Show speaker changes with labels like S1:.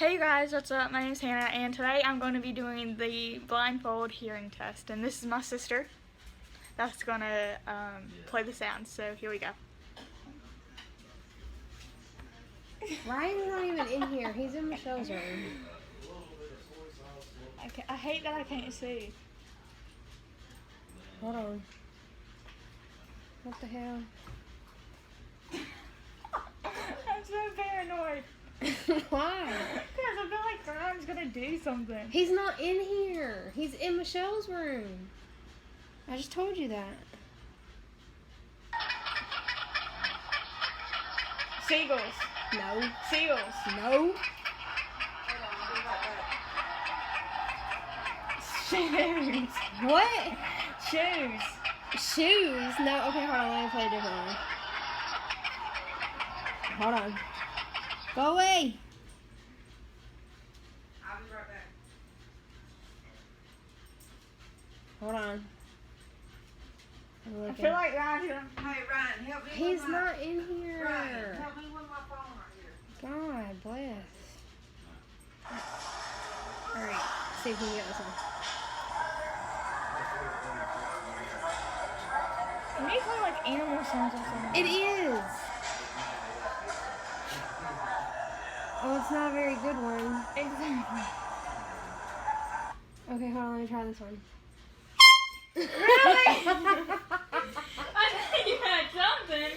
S1: Hey guys, what's up? My name's Hannah, and today I'm going to be doing the blindfold hearing test. And this is my sister that's going to play the sounds. So here we go.
S2: Ryan's not even in here. He's in Michelle's room.
S1: I hate that I can't see.
S2: Hold on. What the hell?
S1: I'm so paranoid.
S2: Why?
S1: Because I feel like Ryan's going to do something.
S2: He's not in here. He's in Michelle's room. I just told you that.
S1: Seagulls.
S2: No.
S1: Seagulls.
S2: No.
S1: Shoes.
S2: What?
S1: Shoes.
S2: Shoes? No. Okay, hold on. Let me play a different one. Hold on. Go away.
S3: I'll be right back.
S2: Hold on. I'm
S1: I
S2: looking.
S1: feel like Ryan's going to...
S3: Hey, Ryan, help me
S2: He's
S3: with my...
S2: not in here.
S3: Ryan, help me with my phone right here.
S2: God bless. Alright, see if we can get this one.
S1: We need to play like animal sounds or something.
S2: It is! Oh, it's not a very good one.
S1: Exactly.
S2: Okay, hold on, let me try this one.
S1: Really? I think you had something.